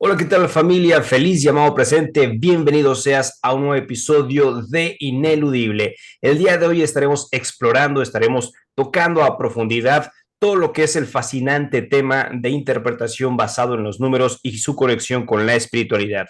Hola, ¿qué tal familia? Feliz llamado presente. Bienvenido seas a un nuevo episodio de Ineludible. El día de hoy estaremos explorando, estaremos tocando a profundidad todo lo que es el fascinante tema de interpretación basado en los números y su conexión con la espiritualidad.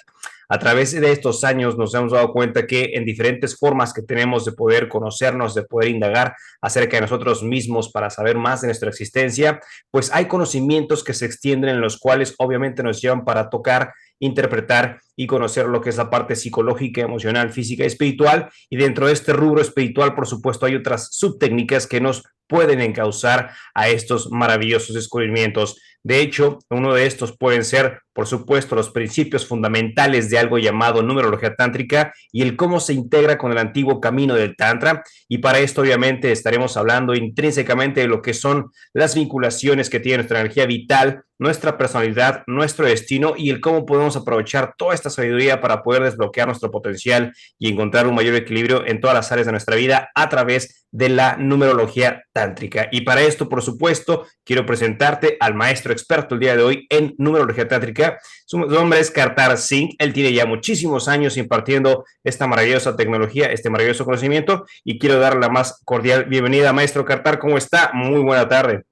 A través de estos años nos hemos dado cuenta que en diferentes formas que tenemos de poder conocernos, de poder indagar acerca de nosotros mismos para saber más de nuestra existencia, pues hay conocimientos que se extienden en los cuales obviamente nos llevan para tocar, interpretar y conocer lo que es la parte psicológica, emocional, física y espiritual. Y dentro de este rubro espiritual, por supuesto, hay otras subtécnicas que nos pueden encauzar a estos maravillosos descubrimientos. De hecho, uno de estos pueden ser, por supuesto, los principios fundamentales de algo llamado numerología tántrica y el cómo se integra con el antiguo camino del Tantra. Y para esto, obviamente, estaremos hablando intrínsecamente de lo que son las vinculaciones que tiene nuestra energía vital, nuestra personalidad, nuestro destino y el cómo podemos aprovechar toda esta sabiduría para poder desbloquear nuestro potencial y encontrar un mayor equilibrio en todas las áreas de nuestra vida a través de la numerología tántrica. Y para esto, por supuesto, quiero presentarte al maestro experto el día de hoy en numerología tántrica. Su nombre es Kartar Singh. Él tiene ya muchísimos años impartiendo esta maravillosa tecnología, este maravilloso conocimiento, y quiero dar la más cordial bienvenida. Maestro Kartar, ¿cómo está? Muy buena tarde.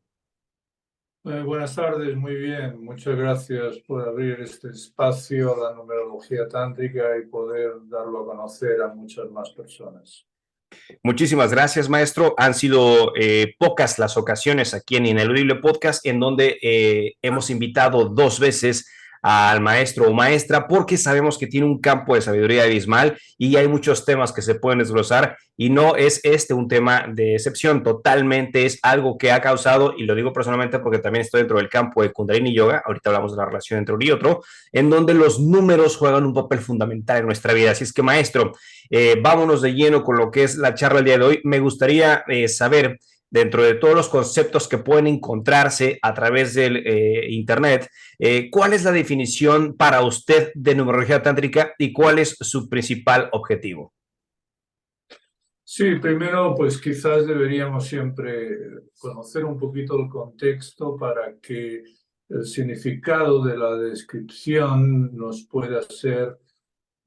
Buenas tardes, muy bien. Muchas gracias por abrir este espacio a la numerología tántrica y poder darlo a conocer a muchas más personas. Muchísimas gracias, maestro. Han sido pocas las ocasiones aquí en Ineludible Podcast en donde hemos invitado dos veces al maestro o maestra porque sabemos que tiene un campo de sabiduría abismal y hay muchos temas que se pueden desglosar y no es este un tema de excepción, totalmente es algo que ha causado, y lo digo personalmente porque también estoy dentro del campo de Kundalini Yoga, ahorita hablamos de la relación entre uno y otro, en donde los números juegan un papel fundamental en nuestra vida. Así es que, maestro, vámonos de lleno con lo que es la charla del día de hoy. Me gustaría saber, dentro de todos los conceptos que pueden encontrarse a través del Internet, ¿cuál es la definición para usted de numerología tántrica y cuál es su principal objetivo? Sí, primero, pues quizás deberíamos siempre conocer un poquito el contexto para que el significado de la descripción nos pueda ser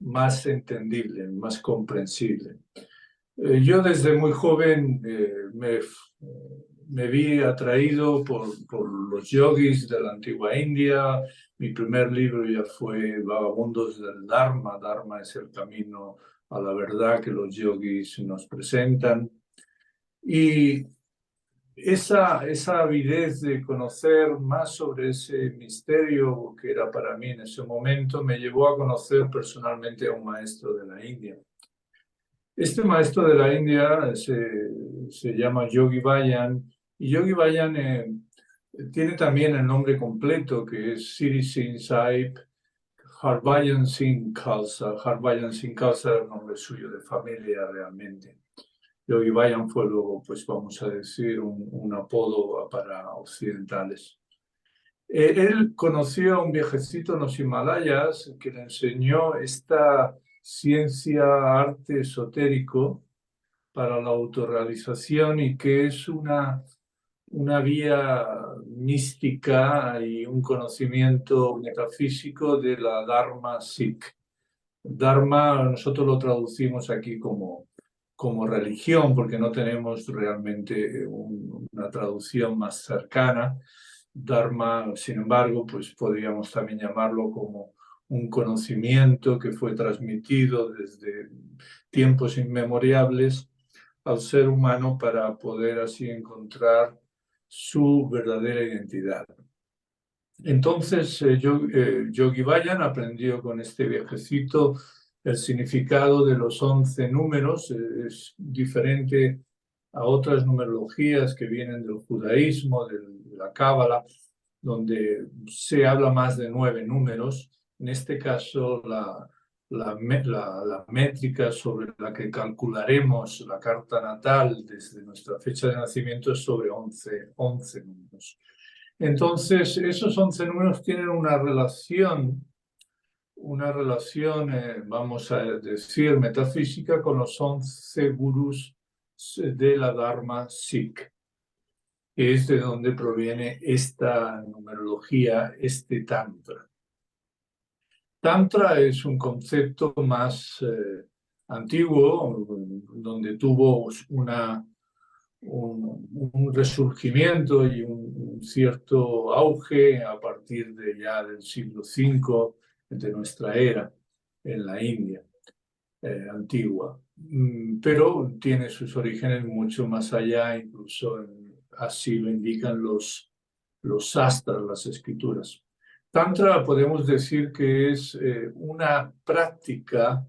más entendible, más comprensible. Yo desde muy joven me vi atraído por los yogis de la antigua India. Mi primer libro ya fue Vagabundos del Dharma. Dharma es el camino a la verdad que los yogis nos presentan. Y esa avidez de conocer más sobre ese misterio que era para mí en ese momento me llevó a conocer personalmente a un maestro de la India. Este maestro de la India se llama Yogi Bayan, y Yogi Bayan tiene también el nombre completo, que es Siri Singh Sahib Harbhajan Singh Khalsa. Harbhajan Singh Khalsa era el nombre suyo de familia realmente. Yogi Bayan fue luego, pues vamos a decir, un apodo para occidentales. Él conoció a un viejecito en los Himalayas que le enseñó esta ciencia, arte esotérico para la autorrealización y que es una vía mística y un conocimiento metafísico de la Dharma Sikh. Dharma nosotros lo traducimos aquí como religión porque no tenemos realmente una traducción más cercana. Dharma, sin embargo, pues podríamos también llamarlo como un conocimiento que fue transmitido desde tiempos inmemoriales al ser humano para poder así encontrar su verdadera identidad. Entonces, Yogi Bayan aprendió con este viajecito el significado de los 11 números. Es diferente a otras numerologías que vienen del judaísmo, de la cábala, donde se habla más de 9 números. En este caso, la métrica sobre la que calcularemos la carta natal desde nuestra fecha de nacimiento es sobre 11 números. Entonces, esos 11 números tienen vamos a decir, metafísica con los 11 gurús de la Dharma Sikh, que es de donde proviene esta numerología, este tantra. Tantra es un concepto más antiguo, donde tuvo un resurgimiento y un cierto auge a partir de ya del siglo V de nuestra era en la India antigua. Pero tiene sus orígenes mucho más allá, incluso así lo indican los sastras, las escrituras. Tantra podemos decir que es una práctica,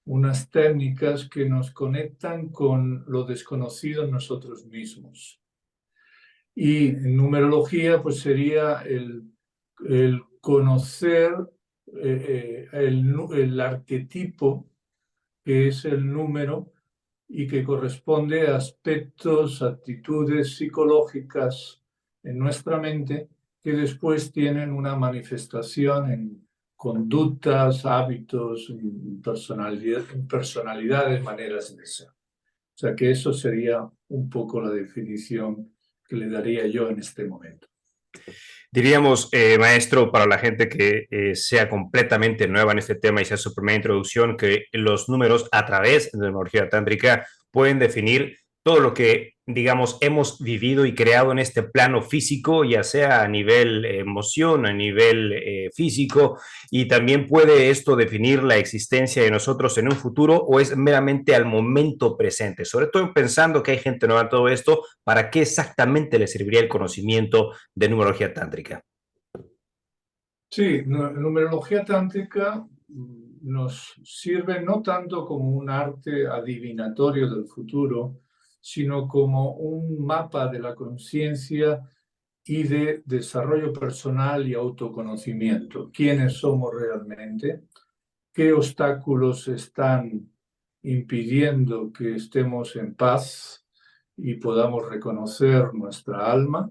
unas técnicas que nos conectan con lo desconocido en nosotros mismos. Y en numerología, pues sería el conocer el arquetipo, que es el número y que corresponde a aspectos, actitudes psicológicas en nuestra mente que después tienen una manifestación en conductas, hábitos, personalidades, maneras de ser. O sea que eso sería un poco la definición que le daría yo en este momento. Diríamos, maestro, para la gente que sea completamente nueva en este tema y sea su primera introducción, que los números a través de la numerología tántrica pueden definir todo lo que, digamos, hemos vivido y creado en este plano físico, ya sea a nivel emoción, a nivel físico, y también puede esto definir la existencia de nosotros en un futuro o es meramente al momento presente. Sobre todo pensando que hay gente nueva en todo esto, ¿para qué exactamente le serviría el conocimiento de numerología tántrica? Sí, numerología tántrica nos sirve no tanto como un arte adivinatorio del futuro, sino como un mapa de la conciencia y de desarrollo personal y autoconocimiento. ¿Quiénes somos realmente? ¿Qué obstáculos están impidiendo que estemos en paz y podamos reconocer nuestra alma?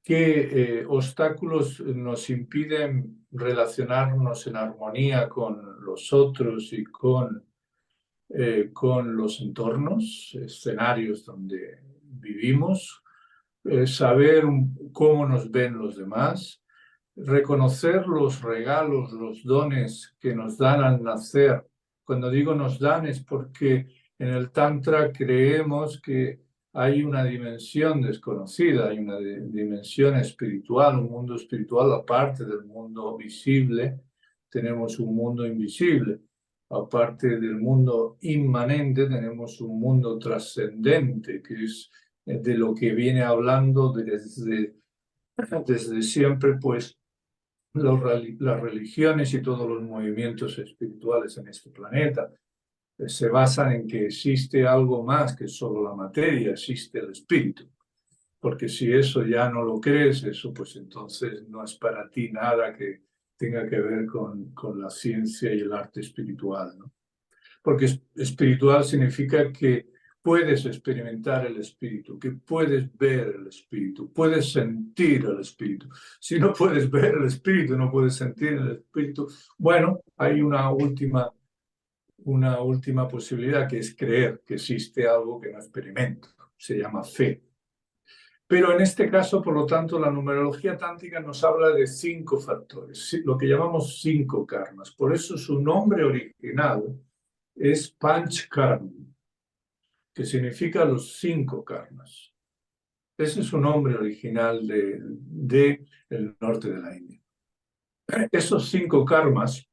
¿Qué obstáculos nos impiden relacionarnos en armonía con los otros y con los entornos, escenarios donde vivimos? Saber cómo nos ven los demás, reconocer los regalos, los dones que nos dan al nacer. Cuando digo nos dan es porque en el Tantra creemos que hay una dimensión desconocida, hay una dimensión espiritual, un mundo espiritual aparte del mundo visible. Tenemos un mundo invisible. Aparte del mundo inmanente, tenemos un mundo trascendente, que es de lo que viene hablando desde siempre, pues las religiones y todos los movimientos espirituales en este planeta se basan en que existe algo más que solo la materia, existe el espíritu. Porque si eso ya no lo crees, eso pues entonces no es para ti nada que tenga que ver con la ciencia y el arte espiritual, ¿no? Porque espiritual significa que puedes experimentar el espíritu, que puedes ver el espíritu, puedes sentir el espíritu. Si no puedes ver el espíritu, no puedes sentir el espíritu, bueno, hay una última posibilidad, que es creer que existe algo que no experimento. Se llama fe. Pero en este caso, por lo tanto, la numerología tántrica nos habla de 5 factores, lo que llamamos 5 karmas. Por eso su nombre original es Panchkarma, que significa los 5 karmas. Ese es su nombre original de el norte de la India. Esos 5 karmas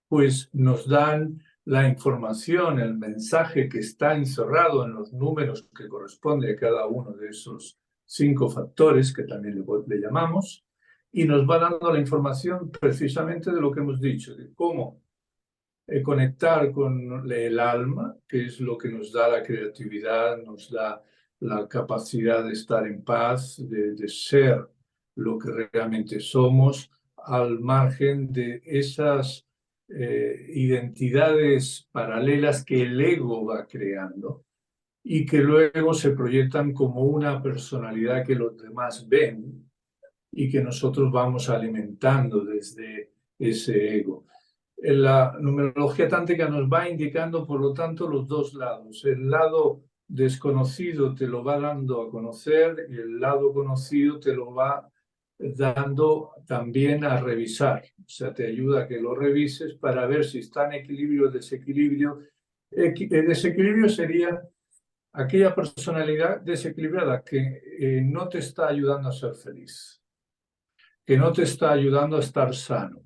pues nos dan la información, el mensaje que está encerrado en los números que corresponde a cada uno de esos 5 factores, que también le llamamos, y nos va dando la información precisamente de lo que hemos dicho, de cómo conectar con el alma, que es lo que nos da la creatividad, nos da la capacidad de estar en paz, de ser lo que realmente somos, al margen de esas identidades paralelas que el ego va creando y que luego se proyectan como una personalidad que los demás ven y que nosotros vamos alimentando desde ese ego. La numerología tántrica nos va indicando, por lo tanto, los dos lados. El lado desconocido te lo va dando a conocer y el lado conocido te lo va dando también a revisar. O sea, te ayuda a que lo revises para ver si está en equilibrio o desequilibrio. El desequilibrio sería aquella personalidad desequilibrada que no te está ayudando a ser feliz, que no te está ayudando a estar sano,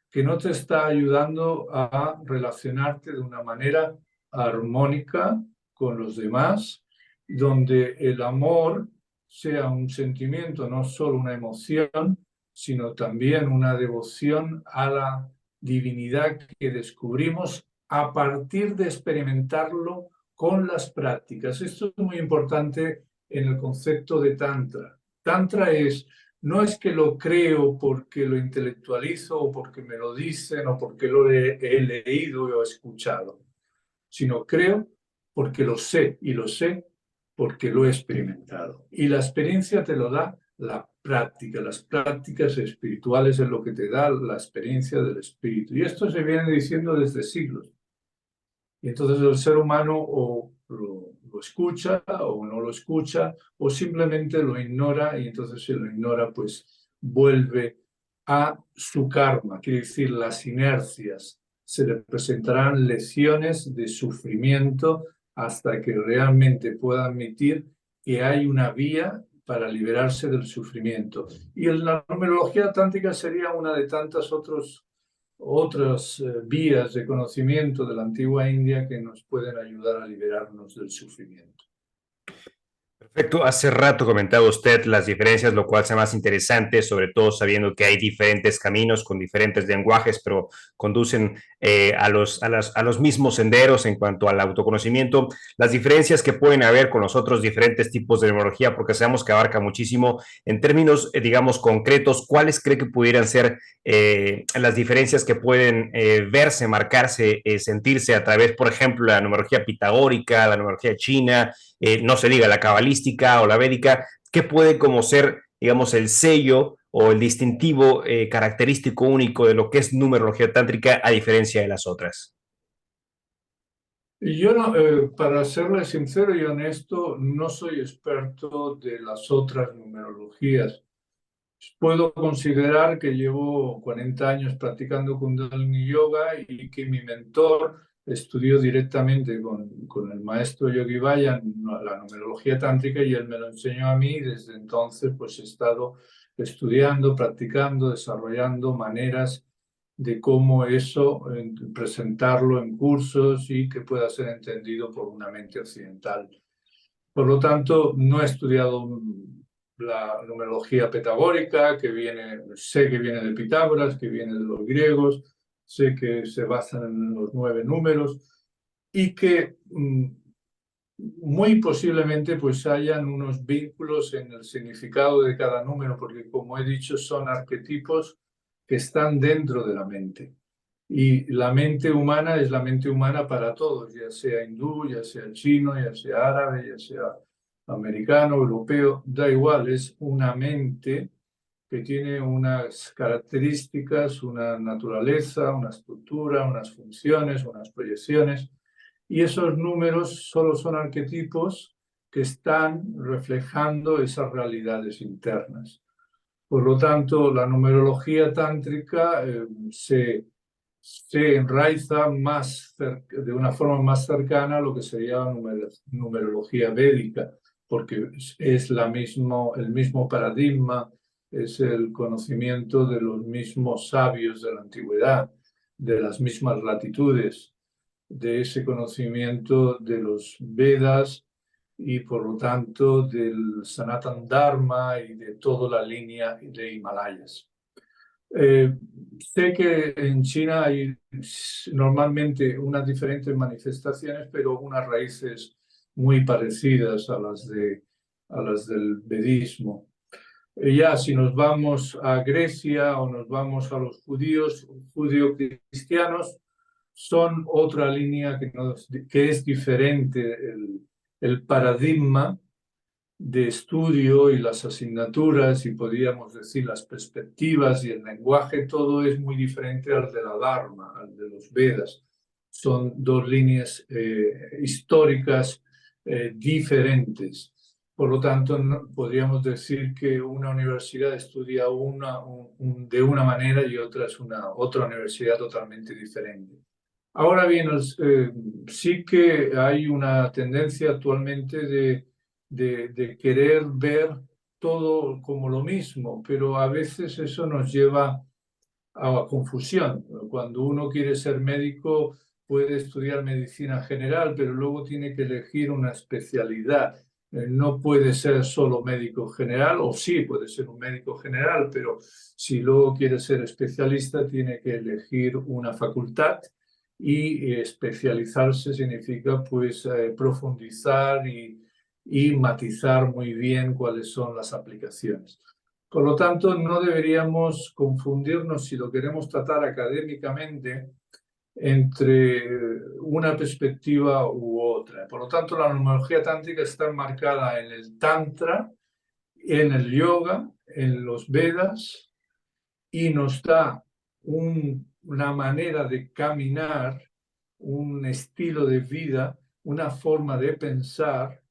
que no te está ayudando a relacionarte de una manera armónica con los demás, donde el amor sea un sentimiento, no solo una emoción, sino también una devoción a la divinidad que descubrimos a partir de experimentarlo con las prácticas. Esto es muy importante en el concepto de Tantra. Tantra no es que lo creo porque lo intelectualizo o porque me lo dicen o porque lo he leído o he escuchado, sino creo porque lo sé y lo sé porque lo he experimentado. Y la experiencia te lo da la práctica, las prácticas espirituales es lo que te da la experiencia del espíritu. Y esto se viene diciendo desde siglos. Y entonces el ser humano o lo escucha o no lo escucha o simplemente lo ignora y entonces si lo ignora pues vuelve a su karma, quiere decir las inercias. Se le presentarán lecciones de sufrimiento hasta que realmente pueda admitir que hay una vía para liberarse del sufrimiento. Y la numerología tántrica sería una de tantas otras vías de conocimiento de la antigua India que nos pueden ayudar a liberarnos del sufrimiento. Perfecto. Hace rato comentaba usted las diferencias, lo cual sea más interesante, sobre todo sabiendo que hay diferentes caminos con diferentes lenguajes, pero conducen a los mismos senderos en cuanto al autoconocimiento. Las diferencias que pueden haber con los otros diferentes tipos de numerología, porque sabemos que abarca muchísimo. En términos, digamos, concretos, ¿cuáles cree que pudieran ser las diferencias que pueden verse, marcarse, sentirse a través, por ejemplo, de la numerología pitagórica, la numerología china? No se diga la cabalística o la védica, ¿qué puede como ser, digamos, el sello o el distintivo característico único de lo que es numerología tántrica a diferencia de las otras? Y yo, para serle sincero y honesto, no soy experto de las otras numerologías. Puedo considerar que llevo 40 años practicando Kundalini Yoga y que mi mentor estudió directamente con el maestro Yogi Bayan la numerología tántrica y él me lo enseñó a mí y desde entonces pues he estado estudiando, practicando, desarrollando maneras de cómo eso, presentarlo en cursos y que pueda ser entendido por una mente occidental. Por lo tanto, no he estudiado la numerología pitagórica, sé que viene de Pitágoras, que viene de los griegos, sé que se basan en los 9 números y que muy posiblemente pues hayan unos vínculos en el significado de cada número, porque como he dicho, son arquetipos que están dentro de la mente. Y la mente humana es la mente humana para todos, ya sea hindú, ya sea chino, ya sea árabe, ya sea americano, europeo, da igual, es una mente que tiene unas características, una naturaleza, una estructura, unas funciones, unas proyecciones, y esos números solo son arquetipos que están reflejando esas realidades internas. Por lo tanto, la numerología tántrica se enraiza de una forma más cercana a lo que sería la numerología védica, porque es el mismo paradigma, es el conocimiento de los mismos sabios de la antigüedad, de las mismas latitudes, de ese conocimiento de los Vedas y por lo tanto del Sanatan Dharma y de toda la línea de Himalayas. Sé que en China hay normalmente unas diferentes manifestaciones, pero unas raíces muy parecidas a las del vedismo. Ya si nos vamos a Grecia o nos vamos a los judíos, judío-cristianos, son otra línea que es diferente. El paradigma de estudio y las asignaturas y podríamos decir las perspectivas y el lenguaje, todo es muy diferente al de la Dharma, al de los Vedas. Son dos líneas históricas diferentes. Por lo tanto, podríamos decir que una universidad estudia de una manera y otra es otra universidad totalmente diferente. Ahora bien, sí que hay una tendencia actualmente de querer ver todo como lo mismo, pero a veces eso nos lleva a confusión. Cuando uno quiere ser médico, puede estudiar medicina general, pero luego tiene que elegir una especialidad. No puede ser solo médico general, o sí, puede ser un médico general, pero si luego quiere ser especialista, tiene que elegir una facultad y especializarse significa pues profundizar y matizar muy bien cuáles son las aplicaciones. Por lo tanto, no deberíamos confundirnos si lo queremos tratar académicamente entre una perspectiva u otra. Por lo tanto, la numerología tántrica está enmarcada en el tantra, en el yoga, en los Vedas y nos da una manera de caminar, un estilo de vida, una forma de pensar,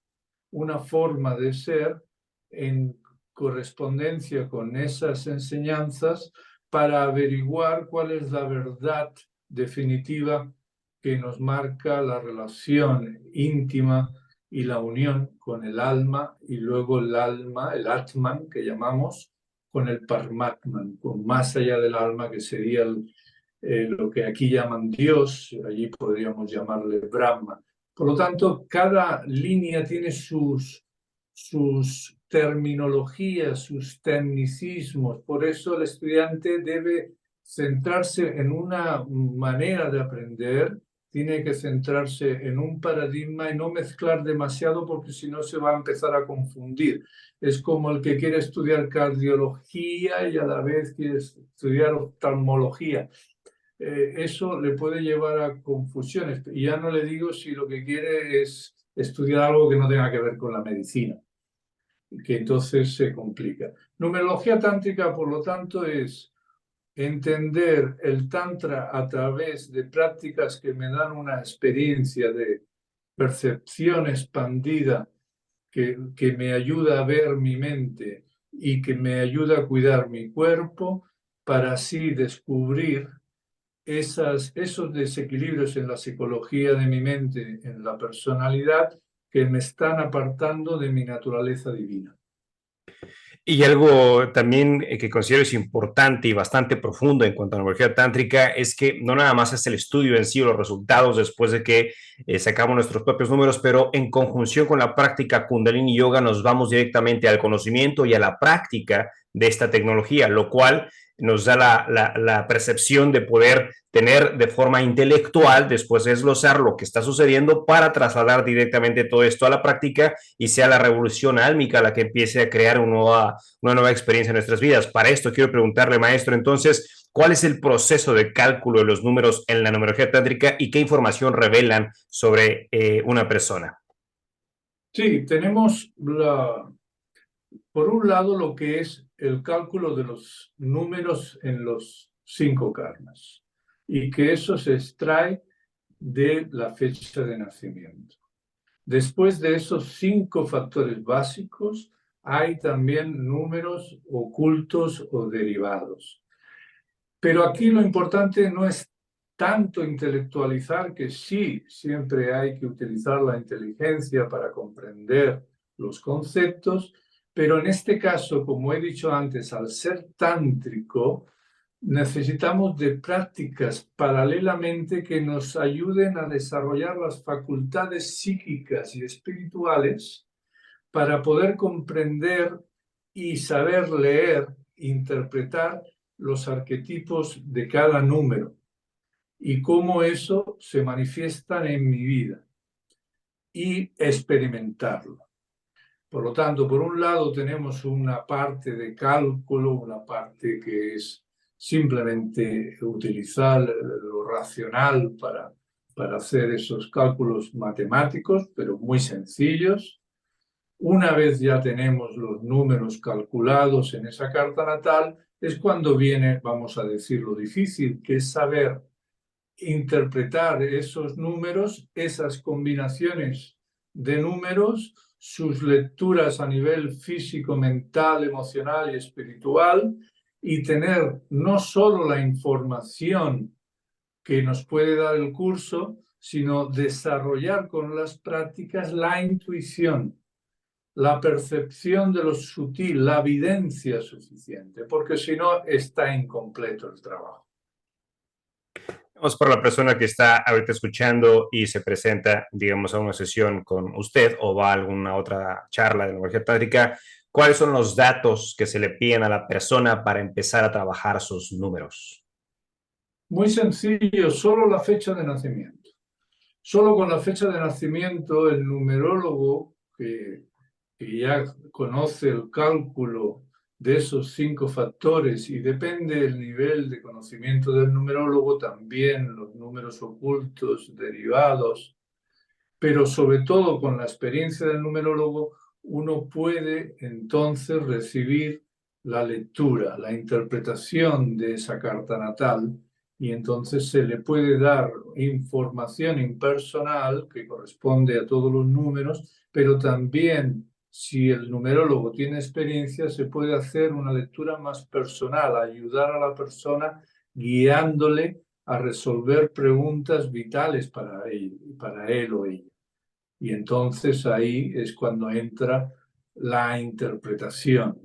una forma de ser en correspondencia con esas enseñanzas para averiguar cuál es la verdad definitiva que nos marca la relación íntima y la unión con el alma y luego el alma, el Atman que llamamos, con el Paramatman, con más allá del alma que sería lo que aquí llaman Dios, allí podríamos llamarle Brahma. Por lo tanto, cada línea tiene sus terminologías, sus tecnicismos. Por eso el estudiante debe centrarse en una manera de aprender, tiene que centrarse en un paradigma y no mezclar demasiado porque si no se va a empezar a confundir. Es como el que quiere estudiar cardiología y a la vez quiere estudiar oftalmología. Eso le puede llevar a confusiones. Y ya no le digo si lo que quiere es estudiar algo que no tenga que ver con la medicina, que entonces se complica. Numerología tántrica, por lo tanto, es entender el tantra a través de prácticas que me dan una experiencia de percepción expandida que me ayuda a ver mi mente y que me ayuda a cuidar mi cuerpo para así descubrir esos desequilibrios en la psicología de mi mente, en la personalidad, que me están apartando de mi naturaleza divina. Y algo también que considero es importante y bastante profundo en cuanto a la numerología tántrica es que no nada más es el estudio en sí o los resultados después de que sacamos nuestros propios números, pero en conjunción con la práctica Kundalini Yoga nos vamos directamente al conocimiento y a la práctica de esta tecnología, lo cual nos da la percepción de poder tener de forma intelectual, después de desglosar lo que está sucediendo para trasladar directamente todo esto a la práctica y sea la revolución álmica la que empiece a crear una nueva experiencia en nuestras vidas. Para esto quiero preguntarle, maestro, entonces, ¿cuál es el proceso de cálculo de los números en la numerología tántrica y qué información revelan sobre una persona? Sí, tenemos por un lado lo que es el cálculo de los números en los 5 karmas y que eso se extrae de la fecha de nacimiento. Después de esos 5 factores básicos, hay también números ocultos o derivados. Pero aquí lo importante no es tanto intelectualizar, que sí, siempre hay que utilizar la inteligencia para comprender los conceptos, pero en este caso, como he dicho antes, al ser tántrico, necesitamos de prácticas paralelamente que nos ayuden a desarrollar las facultades psíquicas y espirituales para poder comprender y saber leer, interpretar los arquetipos de cada número y cómo eso se manifiesta en mi vida y experimentarlo. Por lo tanto, por un lado tenemos una parte de cálculo, una parte que es simplemente utilizar lo racional para hacer esos cálculos matemáticos, pero muy sencillos. Una vez ya tenemos los números calculados en esa carta natal, es cuando viene, vamos a decir, lo difícil, que es saber interpretar esos números, esas combinaciones de números sus lecturas a nivel físico, mental, emocional y espiritual, y tener no solo la información que nos puede dar el curso, sino desarrollar con las prácticas la intuición, la percepción de lo sutil, la evidencia suficiente, porque si no está incompleto el trabajo. Vamos por la persona que está ahorita escuchando y se presenta, digamos, a una sesión con usted o va a alguna otra charla de numerología tántrica. ¿Cuáles son los datos que se le piden a la persona para empezar a trabajar sus números? Muy sencillo, solo la fecha de nacimiento. Solo con la fecha de nacimiento el numerólogo que ya conoce el cálculo de esos 5 factores y depende del nivel de conocimiento del numerólogo también los números ocultos, derivados, pero sobre todo con la experiencia del numerólogo uno puede entonces recibir la lectura, la interpretación de esa carta natal y entonces se le puede dar información impersonal que corresponde a todos los números, pero también si el numerólogo tiene experiencia se puede hacer una lectura más personal, ayudar a la persona guiándole a resolver preguntas vitales para él o ella. Y entonces ahí es cuando entra la interpretación.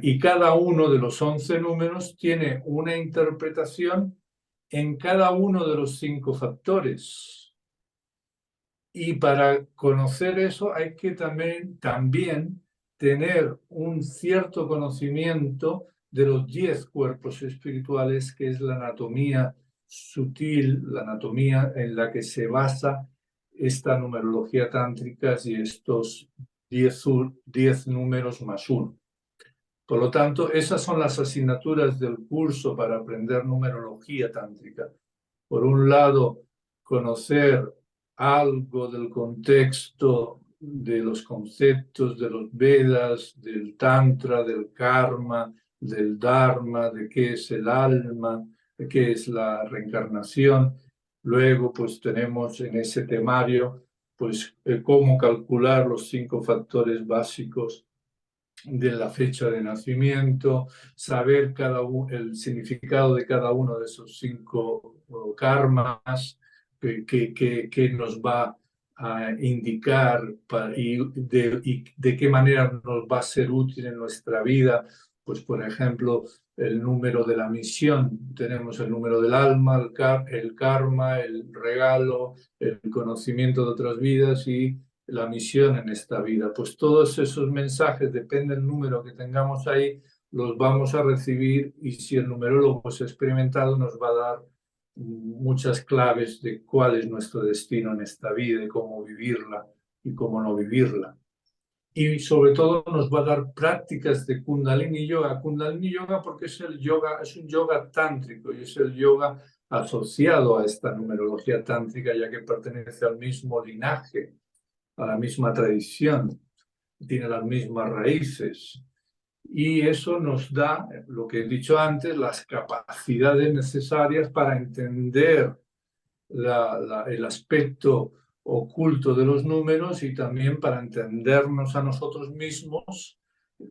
Y cada uno de los 11 números tiene una interpretación en cada uno de los 5 factores. Y para conocer eso hay que también tener un cierto conocimiento de los 10 cuerpos espirituales, que es la anatomía sutil, la anatomía en la que se basa esta numerología tántrica y estos 10 números más uno. Por lo tanto, esas son las asignaturas del curso para aprender numerología tántrica. Por un lado, conocer algo del contexto de los conceptos de los Vedas, del Tantra, del Karma, del Dharma, de qué es el alma, de qué es la reencarnación. Luego, pues tenemos en ese temario, pues cómo calcular los 5 factores básicos de la fecha de nacimiento, saber el significado de cada uno de esos 5 karmas que nos va a indicar y de qué manera nos va a ser útil en nuestra vida. Pues, por ejemplo, el número de la misión, tenemos el número del alma, el karma, el regalo, el conocimiento de otras vidas y la misión en esta vida. Pues todos esos mensajes, depende del número que tengamos ahí, los vamos a recibir y si el numerólogo es experimentado nos va a dar muchas claves de cuál es nuestro destino en esta vida y cómo vivirla y cómo no vivirla. Y sobre todo nos va a dar prácticas de Kundalini Yoga. Kundalini Yoga porque es un yoga tántrico y es el yoga asociado a esta numerología tántrica ya que pertenece al mismo linaje, a la misma tradición, tiene las mismas raíces. Y eso nos da, lo que he dicho antes, las capacidades necesarias para entender el aspecto oculto de los números y también para entendernos a nosotros mismos,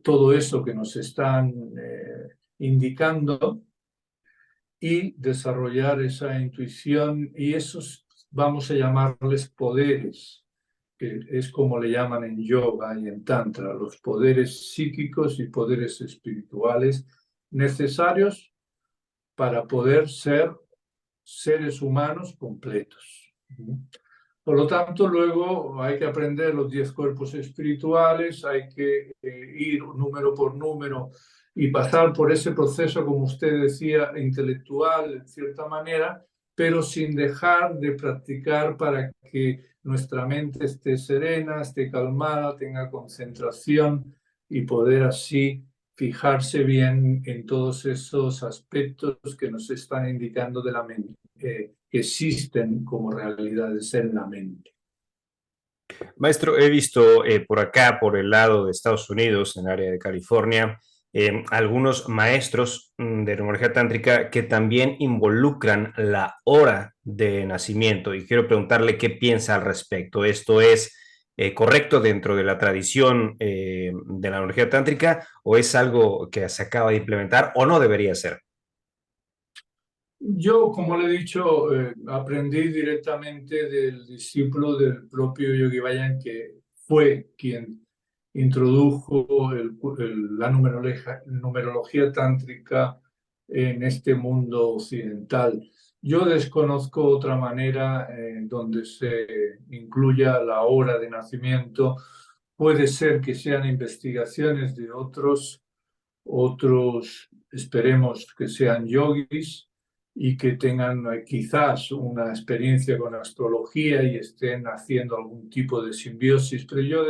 todo eso que nos están indicando y desarrollar esa intuición y esos vamos a llamarles poderes, que es como le llaman en yoga y en tantra, los poderes psíquicos y poderes espirituales necesarios para poder ser seres humanos completos. Por lo tanto, luego hay que aprender los 10 cuerpos espirituales, hay que ir número por número y pasar por ese proceso, como usted decía, intelectual, en cierta manera, pero sin dejar de practicar para que nuestra mente esté serena, esté calmada, tenga concentración y poder así fijarse bien en todos esos aspectos que nos están indicando de la mente, que existen como realidades en la mente. Maestro, he visto por acá, por el lado de Estados Unidos, en el área de California, algunos maestros de numerología tántrica que también involucran la hora de nacimiento y quiero preguntarle qué piensa al respecto. Esto es, correcto dentro de la tradición de la numerología tántrica o es algo que se acaba de implementar o no debería ser? Yo, como le he dicho, aprendí directamente del discípulo del propio Yogi Bayan, que fue quien introdujo la numerología tántrica en este mundo occidental. Yo desconozco otra manera donde se incluya la hora de nacimiento. Puede ser que sean investigaciones de otros esperemos que sean yogis y que tengan quizás una experiencia con astrología y estén haciendo algún tipo de simbiosis, pero yo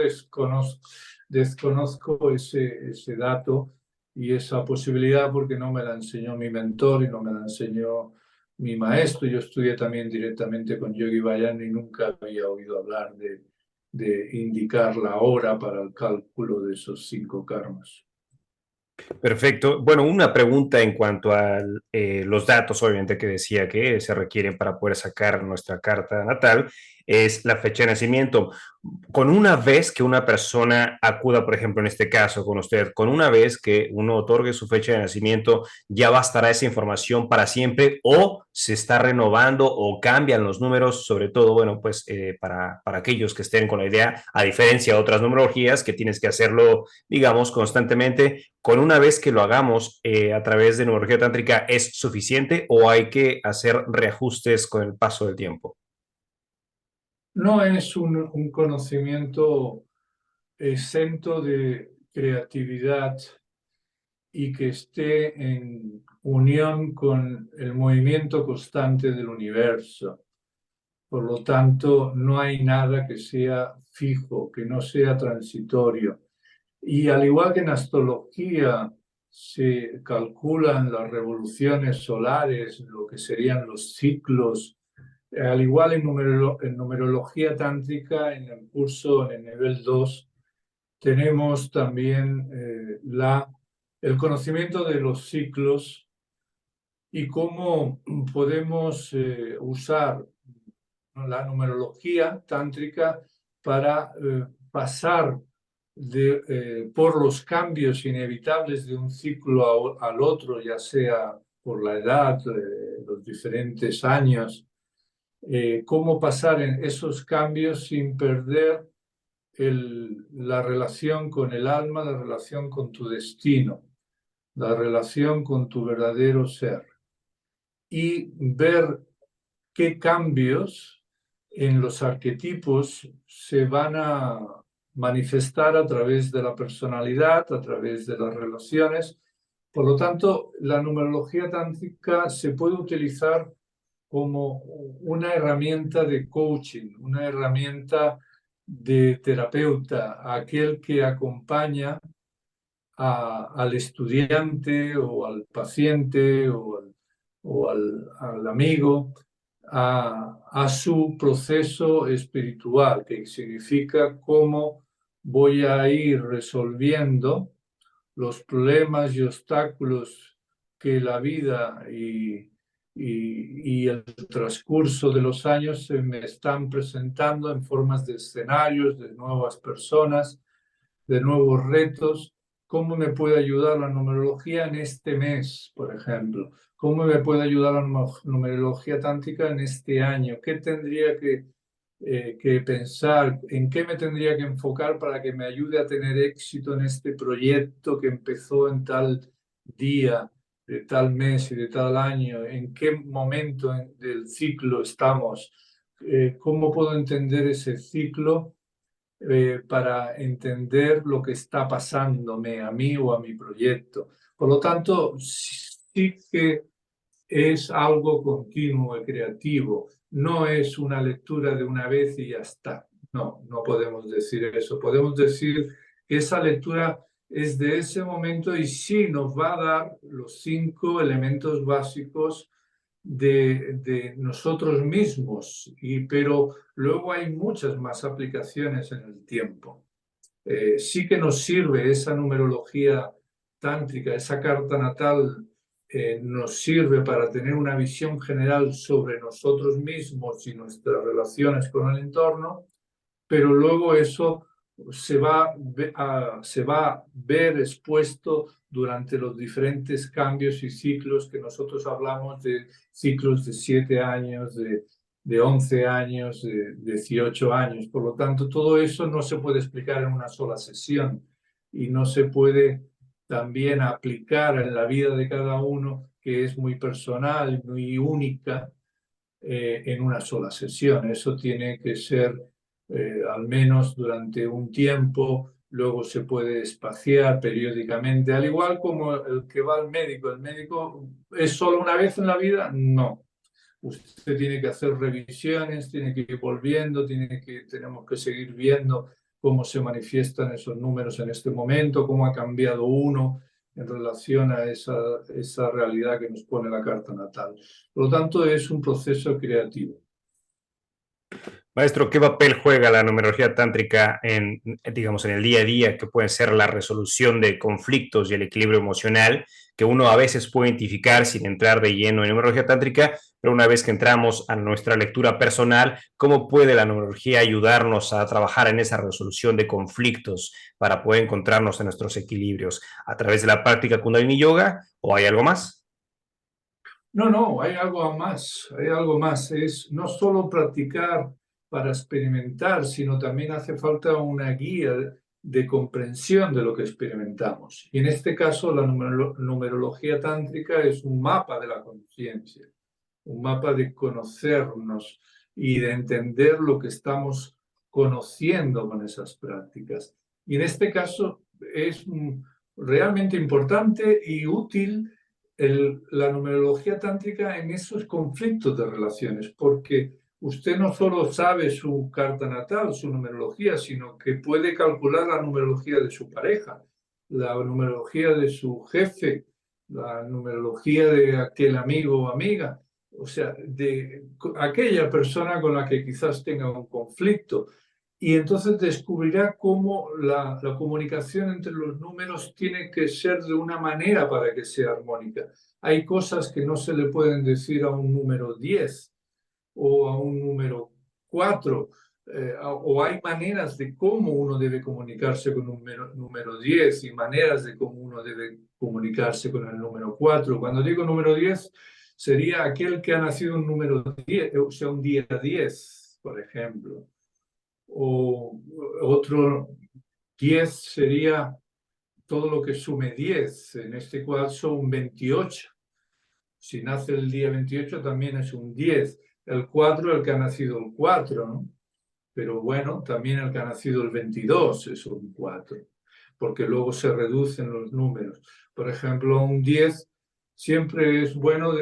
desconozco ese dato y esa posibilidad porque no me la enseñó mi mentor y no me la enseñó mi maestro. Yo estudié también directamente con Yogi Bayan y nunca había oído hablar de indicar la hora para el cálculo de esos 5 karmas. Perfecto. Bueno, una pregunta en cuanto a los datos, obviamente, que decía que se requieren para poder sacar nuestra carta natal, es la fecha de nacimiento. Con una vez que una persona acuda, por ejemplo, en este caso con usted, con una vez que uno otorgue su fecha de nacimiento, ¿ya bastará esa información para siempre o se está renovando o cambian los números? Sobre todo, bueno, pues para aquellos que estén con la idea, a diferencia de otras numerologías, que tienes que hacerlo, digamos, constantemente, con una vez que lo hagamos a través de numerología tántrica, ¿es suficiente o hay que hacer reajustes con el paso del tiempo? No es un conocimiento exento de creatividad y que esté en unión con el movimiento constante del universo. Por lo tanto, no hay nada que sea fijo, que no sea transitorio. Y al igual que en astrología se calculan las revoluciones solares, lo que serían los ciclos, al igual en numerología tántrica, en el curso, en el nivel 2 tenemos también el conocimiento de los ciclos y cómo podemos usar, ¿no?, la numerología tántrica para pasar por los cambios inevitables de un ciclo al otro, ya sea por la edad, los diferentes años, cómo pasar en esos cambios sin perder la relación con el alma, la relación con tu destino, la relación con tu verdadero ser y ver qué cambios en los arquetipos se van a manifestar a través de la personalidad, a través de las relaciones. Por lo tanto, la numerología tántrica se puede utilizar como una herramienta de coaching, una herramienta de terapeuta, aquel que acompaña al estudiante o al paciente o al amigo a su proceso espiritual, que significa cómo voy a ir resolviendo los problemas y obstáculos que la vida y el transcurso de los años se me están presentando en formas de escenarios, de nuevas personas, de nuevos retos. ¿Cómo me puede ayudar la numerología en este mes, por ejemplo? ¿Cómo me puede ayudar la numerología tántrica en este año? ¿Qué tendría que pensar? ¿En qué me tendría que enfocar para que me ayude a tener éxito en este proyecto que empezó en tal día, de tal mes y de tal año? ¿En qué momento del ciclo estamos? ¿Cómo puedo entender ese ciclo para entender lo que está pasándome a mí o a mi proyecto? Por lo tanto, sí que es algo continuo y creativo. No es una lectura de una vez y ya está. No, no podemos decir eso. Podemos decir que esa lectura es de ese momento y sí nos va a dar los 5 elementos básicos de nosotros mismos, pero luego hay muchas más aplicaciones en el tiempo. Sí que nos sirve esa numerología tántrica, esa carta natal, nos sirve para tener una visión general sobre nosotros mismos y nuestras relaciones con el entorno, pero luego eso se va a ver expuesto durante los diferentes cambios y ciclos que nosotros hablamos de ciclos de 7 años, de 11 años, de 18 años. Por lo tanto, todo eso no se puede explicar en una sola sesión y no se puede también aplicar en la vida de cada uno, que es muy personal, muy única, en una sola sesión. Eso tiene que ser al menos durante un tiempo, luego se puede espaciar periódicamente, al igual como el que va al médico. ¿El médico es solo una vez en la vida? No. Usted tiene que hacer revisiones, tiene que ir volviendo, tenemos que seguir viendo cómo se manifiestan esos números en este momento, cómo ha cambiado uno en relación a esa realidad que nos pone la carta natal. Por lo tanto, es un proceso creativo. Maestro, ¿qué papel juega la numerología tántrica en, digamos, en el día a día, que puede ser la resolución de conflictos y el equilibrio emocional, que uno a veces puede identificar sin entrar de lleno en numerología tántrica, pero una vez que entramos a nuestra lectura personal, ¿cómo puede la numerología ayudarnos a trabajar en esa resolución de conflictos para poder encontrarnos en nuestros equilibrios? ¿A través de la práctica Kundalini Yoga o hay algo más? No, no, hay algo más, hay algo más. Es no solo practicar para experimentar, sino también hace falta una guía de comprensión de lo que experimentamos. Y en este caso, la numerología tántrica es un mapa de la conciencia, un mapa de conocernos y de entender lo que estamos conociendo con esas prácticas. Y en este caso es realmente importante y útil la numerología tántrica en esos conflictos de relaciones, porque usted no solo sabe su carta natal, su numerología, sino que puede calcular la numerología de su pareja, la numerología de su jefe, la numerología de aquel amigo o amiga, o sea, de aquella persona con la que quizás tenga un conflicto. Y entonces descubrirá cómo la comunicación entre los números tiene que ser de una manera para que sea armónica. Hay cosas que no se le pueden decir a un número 10 o a un número 4, o hay maneras de cómo uno debe comunicarse con un número 10 y maneras de cómo uno debe comunicarse con el número 4. Cuando digo número 10, sería aquel que ha nacido un número 10, o sea, un día 10, por ejemplo. O otro 10 sería todo lo que sume 10, en este caso un 28. Si nace el día 28 también es un 10. El 4, el que ha nacido el 4, ¿no? Pero bueno, también el que ha nacido el 22 es un 4, porque luego se reducen los números. Por ejemplo, un 10 siempre es bueno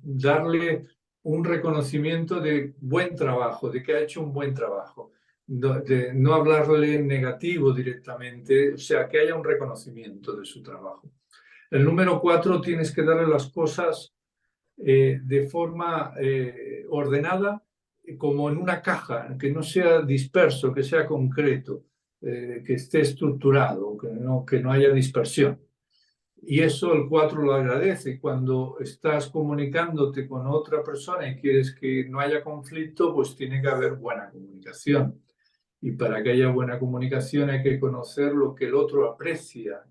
darle un reconocimiento de buen trabajo, de que ha hecho un buen trabajo, de no hablarle en negativo directamente, o sea, que haya un reconocimiento de su trabajo. El número 4 tienes que darle las cosas de forma ordenada, como en una caja, que no sea disperso, que sea concreto, que esté estructurado, que no haya dispersión. Y eso el 4 lo agradece. Cuando estás comunicándote con otra persona y quieres que no haya conflicto, pues tiene que haber buena comunicación. Y para que haya buena comunicación hay que conocer lo que el otro aprecia,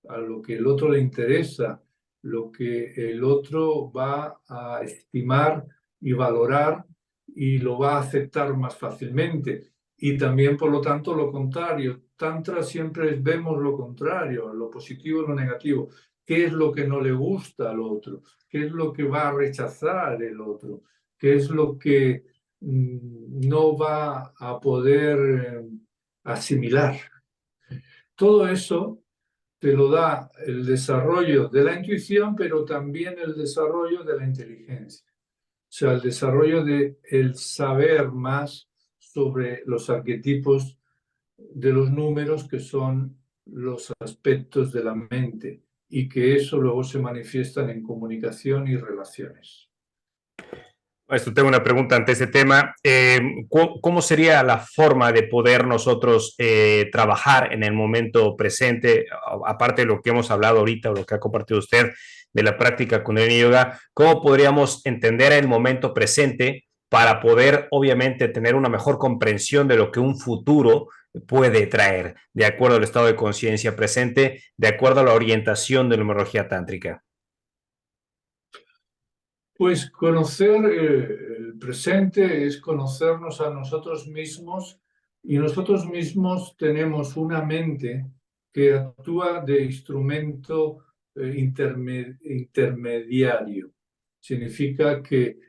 a lo que el otro le interesa, lo que el otro va a estimar y valorar y lo va a aceptar más fácilmente. Y también, por lo tanto, lo contrario. Tantra siempre vemos lo contrario, lo positivo y lo negativo. ¿Qué es lo que no le gusta al otro? ¿Qué es lo que va a rechazar el otro? ¿Qué es lo que no va a poder asimilar? Todo eso te lo da el desarrollo de la intuición, pero también el desarrollo de la inteligencia. O sea, el desarrollo de el saber más sobre los arquetipos de los números, que son los aspectos de la mente, y que eso luego se manifiestan en comunicación y relaciones. Esto tengo una pregunta ante ese tema. ¿Cómo sería la forma de poder nosotros trabajar en el momento presente, aparte de lo que hemos hablado ahorita o lo que ha compartido usted de la práctica Kundalini Yoga? ¿Cómo podríamos entender el momento presente para poder, obviamente, tener una mejor comprensión de lo que un futuro puede traer, de acuerdo al estado de conciencia presente, de acuerdo a la orientación de la numerología tántrica? Pues conocer el presente es conocernos a nosotros mismos, y nosotros mismos tenemos una mente que actúa de instrumento intermediario. Significa que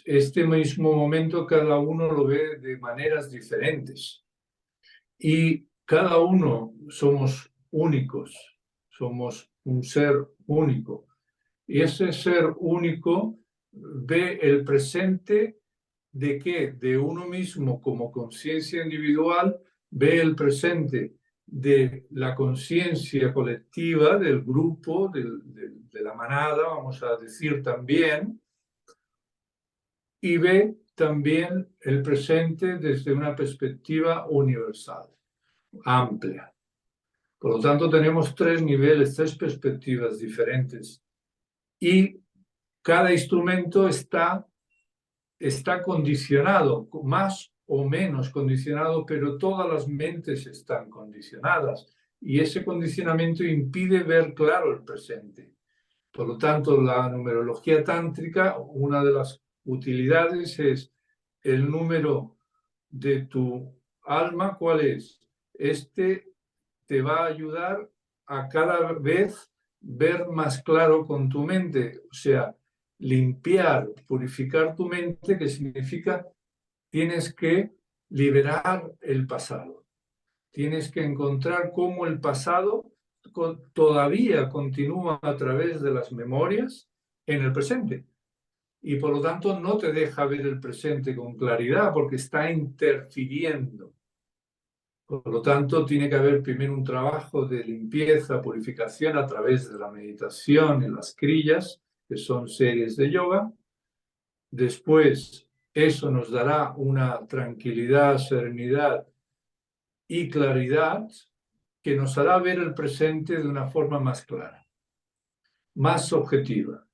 este mismo momento cada uno lo ve de maneras diferentes y cada uno somos únicos, somos un ser único. Y ese ser único ve el presente de qué? De uno mismo como conciencia individual, ve el presente de la conciencia colectiva, del grupo, de la manada, vamos a decir también, y ve también el presente desde una perspectiva universal, amplia. Por lo tanto, tenemos tres niveles, tres perspectivas diferentes. Y cada instrumento está condicionado, más o menos condicionado, pero todas las mentes están condicionadas. Y ese condicionamiento impide ver claro el presente. Por lo tanto, la numerología tántrica, una de las utilidades es el número de tu alma. ¿Cuál es? Este te va a ayudar a cada vez ver más claro con tu mente, o sea, limpiar, purificar tu mente, que significa tienes que liberar el pasado. Tienes que encontrar cómo el pasado todavía continúa a través de las memorias en el presente. Y por lo tanto no te deja ver el presente con claridad porque está interfiriendo. Por lo tanto, tiene que haber primero un trabajo de limpieza, purificación a través de la meditación en las crillas, que son series de yoga. Después, eso nos dará una tranquilidad, serenidad y claridad que nos hará ver el presente de una forma más clara, más objetiva.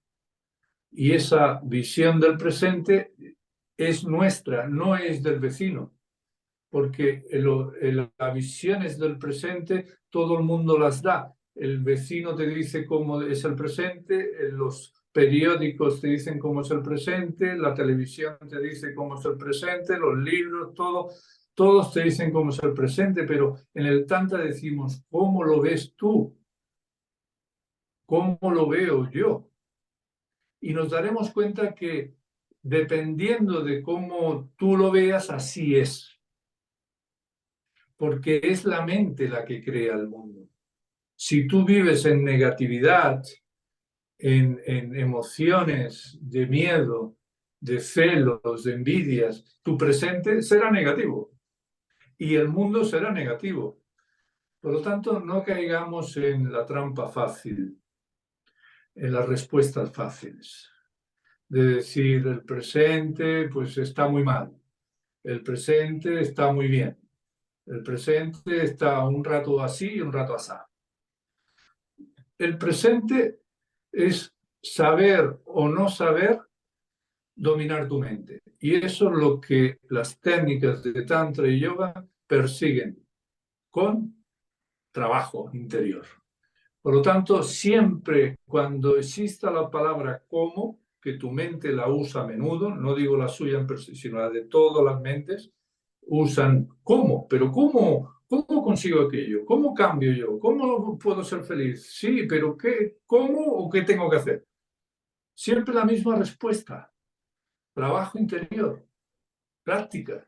Y esa visión del presente es nuestra, no es del vecino, porque las visiones del presente todo el mundo las da. El vecino te dice cómo es el presente, los periódicos te dicen cómo es el presente, la televisión te dice cómo es el presente, los libros, todos te dicen cómo es el presente, pero en el Tantra decimos, ¿cómo lo ves tú? ¿Cómo lo veo yo? Y nos daremos cuenta que dependiendo de cómo tú lo veas, así es. Porque es la mente la que crea el mundo. Si tú vives en negatividad, en emociones de miedo, de celos, de envidias, tu presente será negativo y el mundo será negativo. Por lo tanto, no caigamos en la trampa fácil, en las respuestas fáciles, de decir el presente pues está muy mal, el presente está muy bien. El presente está un rato así y un rato así. El presente es saber o no saber dominar tu mente. Y eso es lo que las técnicas de Tantra y Yoga persiguen con trabajo interior. Por lo tanto, siempre cuando exista la palabra cómo, que tu mente la usa a menudo, no digo la suya, sino la de todas las mentes, usan cómo, pero ¿cómo consigo aquello? ¿Cómo cambio yo? ¿Cómo puedo ser feliz? Sí, pero ¿qué? ¿Cómo o qué tengo que hacer? Siempre la misma respuesta. Trabajo interior, práctica,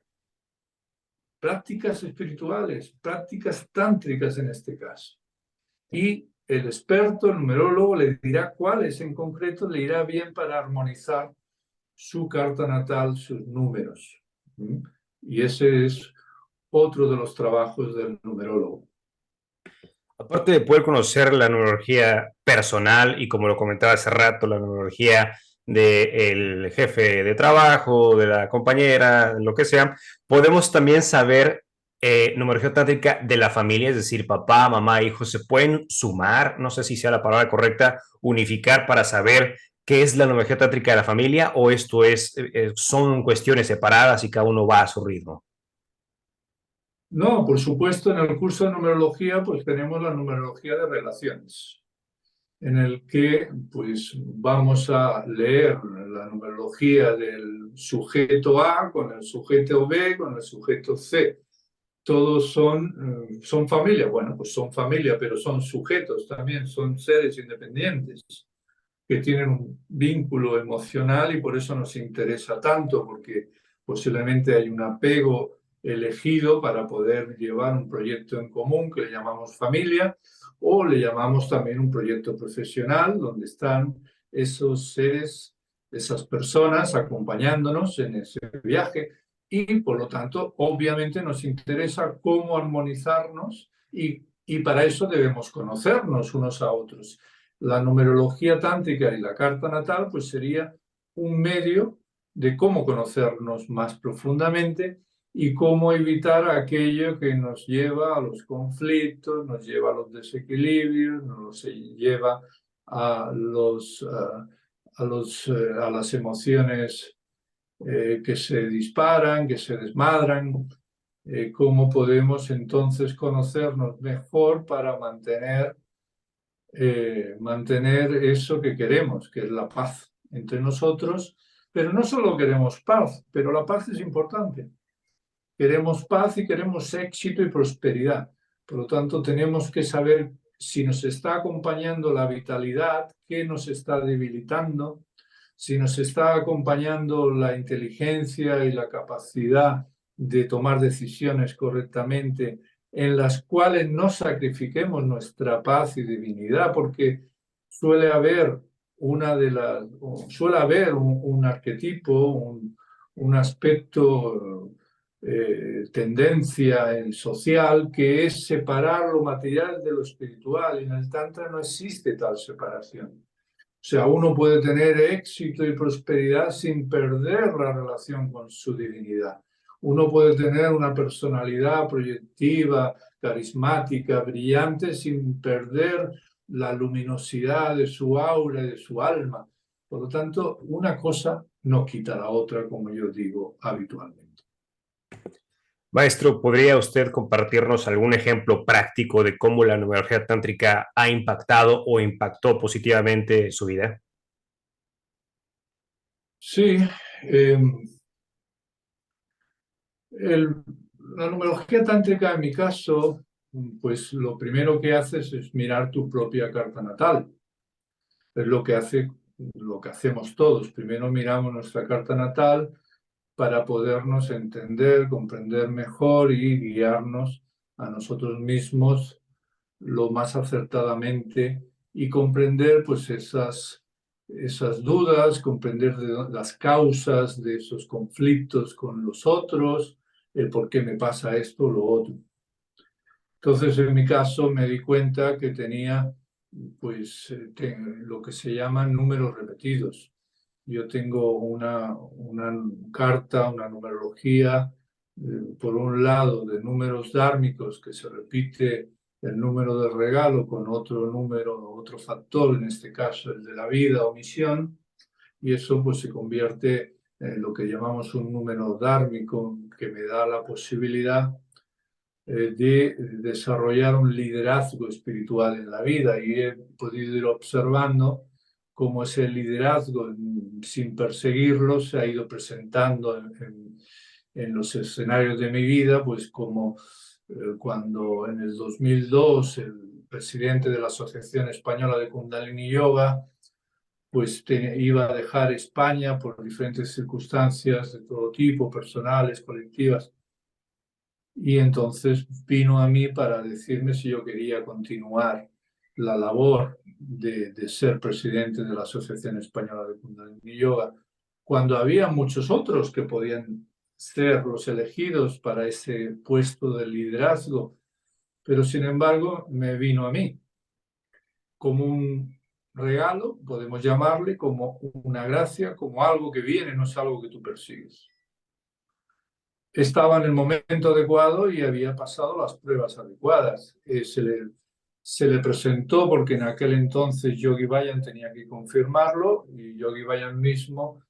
prácticas espirituales, prácticas tántricas en este caso. Y el experto, el numerólogo, le dirá cuáles en concreto le irá bien para armonizar su carta natal, sus números. Y ese es otro de los trabajos del numerólogo. Aparte de poder conocer la numerología personal y, como lo comentaba hace rato, la numerología del jefe de trabajo, de la compañera, lo que sea, podemos también saber numerología tántrica de la familia, es decir, papá, mamá, hijos, se pueden sumar, no sé si sea la palabra correcta, unificar para saber qué es la numerología tántrica de la familia o esto son cuestiones separadas y cada uno va a su ritmo? No, por supuesto, en el curso de numerología pues tenemos la numerología de relaciones, en el que pues vamos a leer la numerología del sujeto A con el sujeto B, con el sujeto C. Todos son familia, bueno, pues son familia, pero son sujetos también, son seres independientes que tienen un vínculo emocional y por eso nos interesa tanto, porque posiblemente hay un apego elegido para poder llevar un proyecto en común que le llamamos familia o le llamamos también un proyecto profesional donde están esos seres, esas personas acompañándonos en ese viaje y por lo tanto obviamente nos interesa cómo armonizarnos y para eso debemos conocernos unos a otros. La numerología tántrica y la carta natal pues sería un medio de cómo conocernos más profundamente y cómo evitar aquello que nos lleva a los conflictos, nos lleva a los desequilibrios, nos lleva a a las emociones que se disparan, que se desmadran. Cómo podemos entonces conocernos mejor para mantener eso que queremos, que es la paz entre nosotros, pero no solo queremos paz, pero la paz es importante. Queremos paz y queremos éxito y prosperidad. Por lo tanto, tenemos que saber si nos está acompañando la vitalidad, qué nos está debilitando, si nos está acompañando la inteligencia y la capacidad de tomar decisiones correctamente, en las cuales no sacrifiquemos nuestra paz y divinidad, porque suele haber suele haber un arquetipo, un aspecto, tendencia social, que es separar lo material de lo espiritual. Y en el Tantra no existe tal separación. O sea, uno puede tener éxito y prosperidad sin perder la relación con su divinidad. Uno puede tener una personalidad proyectiva, carismática, brillante, sin perder la luminosidad de su aura y de su alma. Por lo tanto, una cosa no quita la otra, como yo digo habitualmente. Maestro, ¿podría usted compartirnos algún ejemplo práctico de cómo la numerología tántrica ha impactado o impactó positivamente su vida? Sí, la numerología tántrica, en mi caso, pues lo primero que haces es mirar tu propia carta natal. Es lo que hacemos todos. Primero miramos nuestra carta natal para podernos entender, comprender mejor y guiarnos a nosotros mismos lo más acertadamente y comprender pues esas dudas, comprender las causas de esos conflictos con los otros, el por qué me pasa esto o lo otro. Entonces, en mi caso, me di cuenta que tenía pues lo que se llaman números repetidos. Yo tengo una carta, una numerología, por un lado, de números dármicos, que se repite el número de regalo con otro número, otro factor, en este caso el de la vida o misión, y eso pues se convierte en lo que llamamos un número dármico, que me da la posibilidad de desarrollar un liderazgo espiritual en la vida, y he podido ir observando cómo ese liderazgo, sin perseguirlo, se ha ido presentando en los escenarios de mi vida, pues como cuando en el 2002 el presidente de la Asociación Española de Kundalini Yoga pues iba a dejar España por diferentes circunstancias de todo tipo, personales, colectivas. Y entonces vino a mí para decirme si yo quería continuar la labor de ser presidente de la Asociación Española de Kundalini Yoga, cuando había muchos otros que podían ser los elegidos para ese puesto de liderazgo. Pero sin embargo me vino a mí como un regalo, podemos llamarle, como una gracia, como algo que viene, no es algo que tú persigues. Estaba en el momento adecuado y había pasado las pruebas adecuadas. se le presentó porque en aquel entonces Yogi Bayan tenía que confirmarlo y Yogi Bayan mismo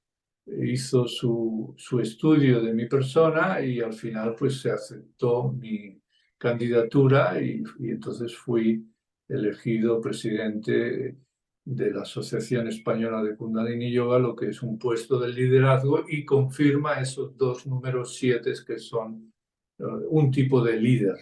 hizo su estudio de mi persona y al final pues se aceptó mi candidatura y entonces fui elegido presidente de la Asociación Española de Kundalini Yoga, lo que es un puesto de liderazgo y confirma esos dos números 7 que son un tipo de líder.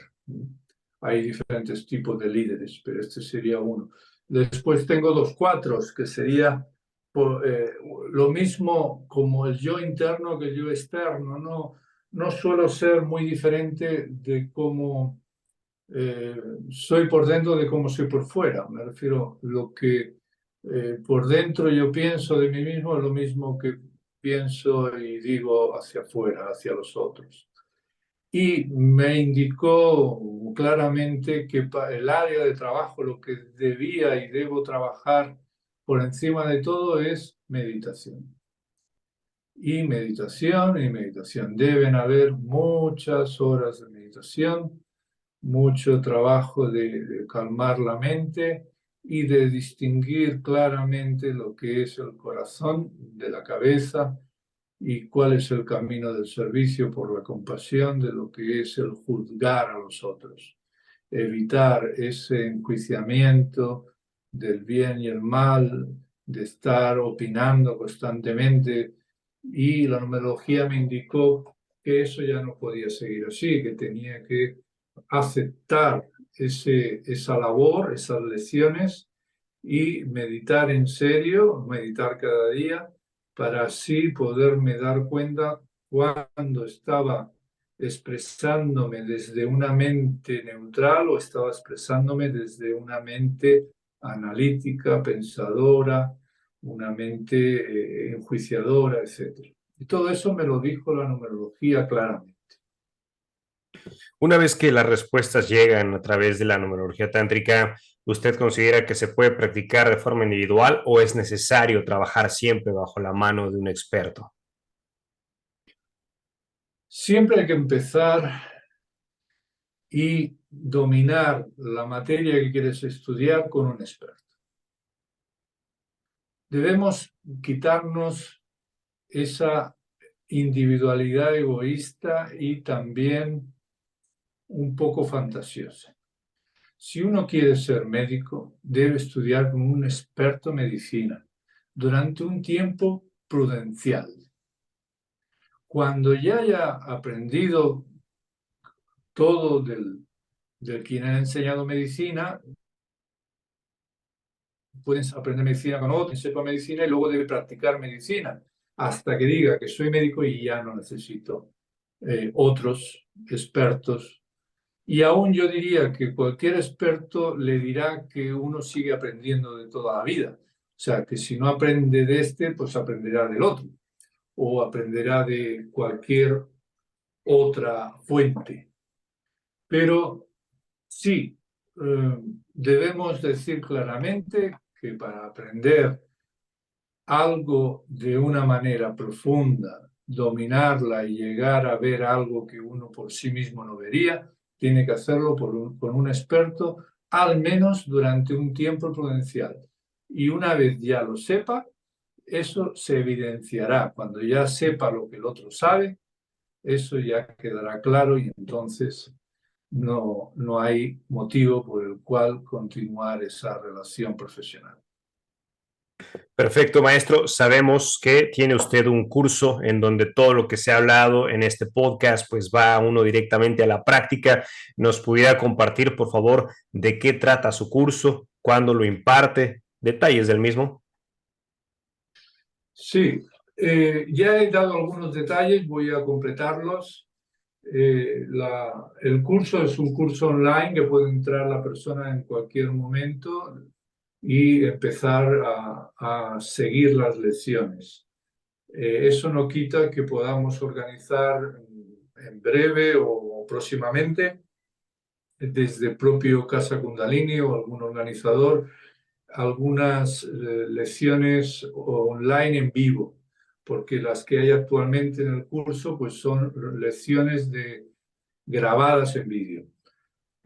Hay diferentes tipos de líderes, pero este sería uno. Después tengo dos cuatros, que sería lo mismo como el yo interno que el yo externo. No suelo ser muy diferente de cómo soy por dentro de cómo soy por fuera. Me refiero, lo que por dentro yo pienso de mí mismo es lo mismo que pienso y digo hacia afuera, hacia los otros. Y me indicó claramente que el área de trabajo, lo que debía y debo trabajar por encima de todo es meditación. Y meditación y meditación. Deben haber muchas horas de meditación, mucho trabajo de calmar la mente y de distinguir claramente lo que es el corazón de la cabeza y cuál es el camino del servicio por la compasión de lo que es el juzgar a los otros. Evitar ese enjuiciamiento del bien y el mal, de estar opinando constantemente. Y la numerología me indicó que eso ya no podía seguir así, que tenía que aceptar esa labor, esas lecciones y meditar en serio, meditar cada día, para así poderme dar cuenta cuando estaba expresándome desde una mente neutral o estaba expresándome desde una mente analítica, pensadora, una mente enjuiciadora, etc. Y todo eso me lo dijo la numerología claramente. Una vez que las respuestas llegan a través de la numerología tántrica, ¿usted considera que se puede practicar de forma individual o es necesario trabajar siempre bajo la mano de un experto? Siempre hay que empezar y dominar la materia que quieres estudiar con un experto. Debemos quitarnos esa individualidad egoísta y también un poco fantasiosa. Si uno quiere ser médico, debe estudiar con un experto en medicina durante un tiempo prudencial. Cuando ya haya aprendido todo del quien ha enseñado medicina, puedes aprender medicina con otro, que sepa medicina y luego debe practicar medicina hasta que diga que soy médico y ya no necesito otros expertos. Y aún yo diría que cualquier experto le dirá que uno sigue aprendiendo de toda la vida. O sea, que si no aprende de este, pues aprenderá del otro o aprenderá de cualquier otra fuente. Pero sí, debemos decir claramente que para aprender algo de una manera profunda, dominarla y llegar a ver algo que uno por sí mismo no vería, tiene que hacerlo con un experto, al menos durante un tiempo prudencial. Y una vez ya lo sepa, eso se evidenciará. Cuando ya sepa lo que el otro sabe, eso ya quedará claro y entonces no hay motivo por el cual continuar esa relación profesional. Perfecto, maestro. Sabemos que tiene usted un curso en donde todo lo que se ha hablado en este podcast, pues va uno directamente a la práctica. ¿Nos pudiera compartir, por favor, de qué trata su curso, cuándo lo imparte, detalles del mismo? Sí, ya he dado algunos detalles, voy a completarlos. El curso es un curso online que puede entrar la persona en cualquier momento y empezar a seguir las lecciones. Eso no quita que podamos organizar en breve o próximamente desde propio Casa Kundalini o algún organizador algunas lecciones online en vivo, porque las que hay actualmente en el curso pues son lecciones grabadas en vídeo.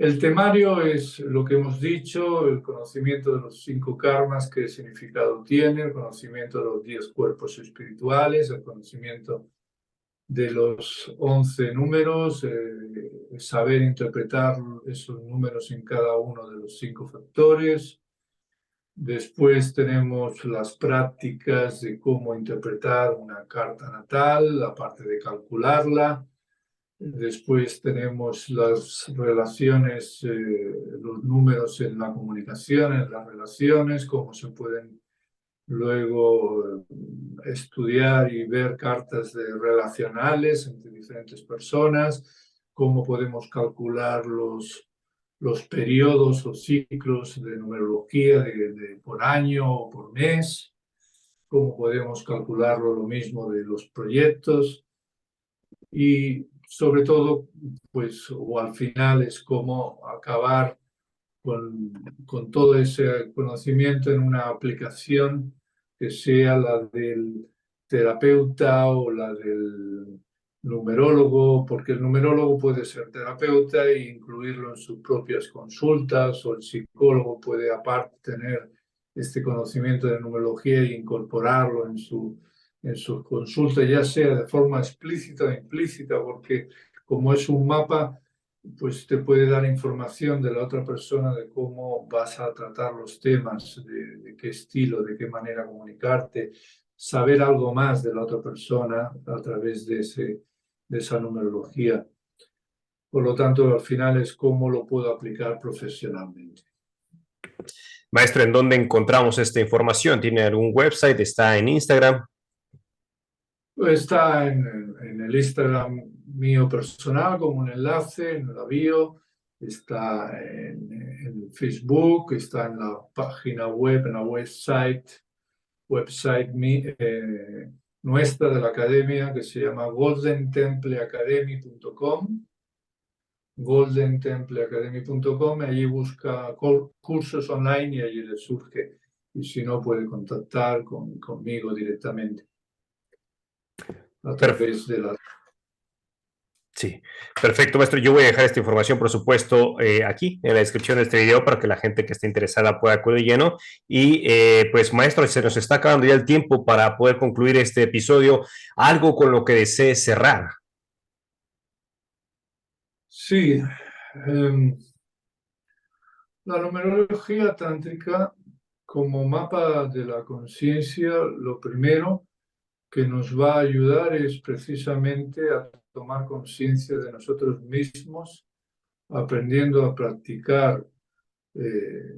El temario es lo que hemos dicho, el conocimiento de los 5 karmas, qué significado tiene, el conocimiento de los 10 cuerpos espirituales, el conocimiento de los 11 números, saber interpretar esos números en cada uno de los 5 factores. Después tenemos las prácticas de cómo interpretar una carta natal, aparte de calcularla. Después tenemos las relaciones, los números en la comunicación, en las relaciones, cómo se pueden luego estudiar y ver cartas relacionales entre diferentes personas, cómo podemos calcular los periodos o ciclos de numerología por año o por mes, cómo podemos calcularlo lo mismo de los proyectos y sobre todo, pues, o al final es cómo acabar con todo ese conocimiento en una aplicación que sea la del terapeuta o la del numerólogo, porque el numerólogo puede ser terapeuta e incluirlo en sus propias consultas, o el psicólogo puede aparte tener este conocimiento de numerología e incorporarlo en sus consultas, ya sea de forma explícita o implícita, porque como es un mapa, pues te puede dar información de la otra persona de cómo vas a tratar los temas, de qué estilo, de qué manera comunicarte, saber algo más de la otra persona a través de esa numerología. Por lo tanto, al final es cómo lo puedo aplicar profesionalmente. Maestro, ¿en dónde encontramos esta información? ¿Tiene algún website? ¿Está en Instagram? Está en el Instagram mío personal como un enlace, en la bio, está en Facebook, está en la página web, en la website nuestra de la academia que se llama goldentempleacademy.com, goldentempleacademy.com, allí busca cursos online y allí le surge, y si no puede contactar conmigo directamente a través de la... Sí, perfecto, maestro. Yo voy a dejar esta información, por supuesto, aquí en la descripción de este video para que la gente que esté interesada pueda acudir lleno. Y pues, maestro, se nos está acabando ya el tiempo para poder concluir este episodio. ¿Algo con lo que desee cerrar? Sí, la numerología tántrica como mapa de la conciencia, lo primero que nos va a ayudar es precisamente a tomar conciencia de nosotros mismos, aprendiendo a practicar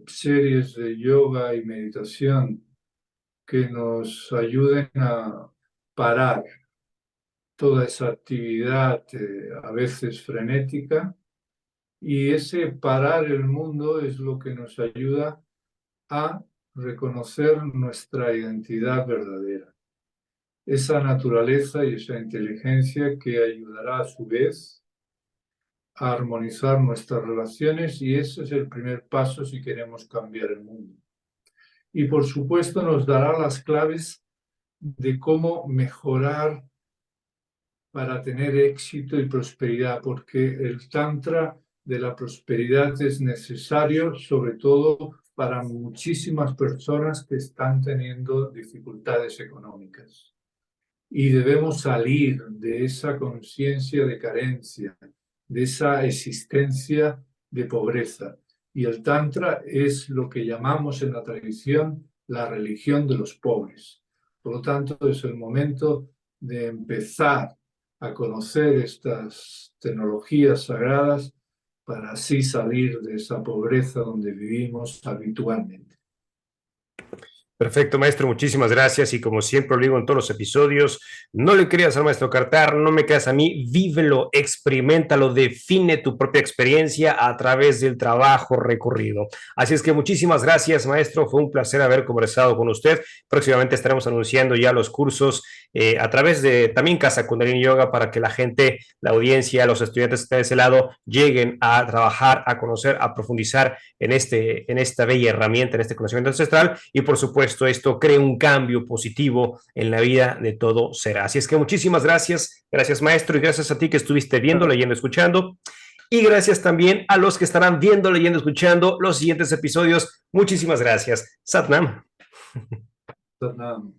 series de yoga y meditación que nos ayuden a parar toda esa actividad a veces frenética, y ese parar el mundo es lo que nos ayuda a reconocer nuestra identidad verdadera, esa naturaleza y esa inteligencia que ayudará a su vez a armonizar nuestras relaciones, y ese es el primer paso si queremos cambiar el mundo. Y por supuesto nos dará las claves de cómo mejorar para tener éxito y prosperidad, porque el Tantra de la prosperidad es necesario, sobre todo para muchísimas personas que están teniendo dificultades económicas. Y debemos salir de esa conciencia de carencia, de esa existencia de pobreza. Y el Tantra es lo que llamamos en la tradición la religión de los pobres. Por lo tanto, es el momento de empezar a conocer estas tecnologías sagradas para así salir de esa pobreza donde vivimos habitualmente. Perfecto, maestro, muchísimas gracias. Y como siempre lo digo en todos los episodios, no le creas al maestro Cartar, no me creas a mí, vívelo, experiméntalo, define tu propia experiencia a través del trabajo recorrido. Así es que muchísimas gracias, maestro. Fue un placer haber conversado con usted. Próximamente estaremos anunciando ya los cursos a través de también Casa Kundalini Yoga para que la gente, la audiencia, los estudiantes que están de ese lado lleguen a trabajar, a conocer, a profundizar en esta bella herramienta, en este conocimiento ancestral, y por supuesto esto cree un cambio positivo en la vida de todo ser. Así es que muchísimas gracias, gracias maestro, y gracias a ti que estuviste viendo, leyendo, escuchando. Y gracias también a los que estarán viendo, leyendo, escuchando los siguientes episodios. Muchísimas gracias. Satnam. Satnam.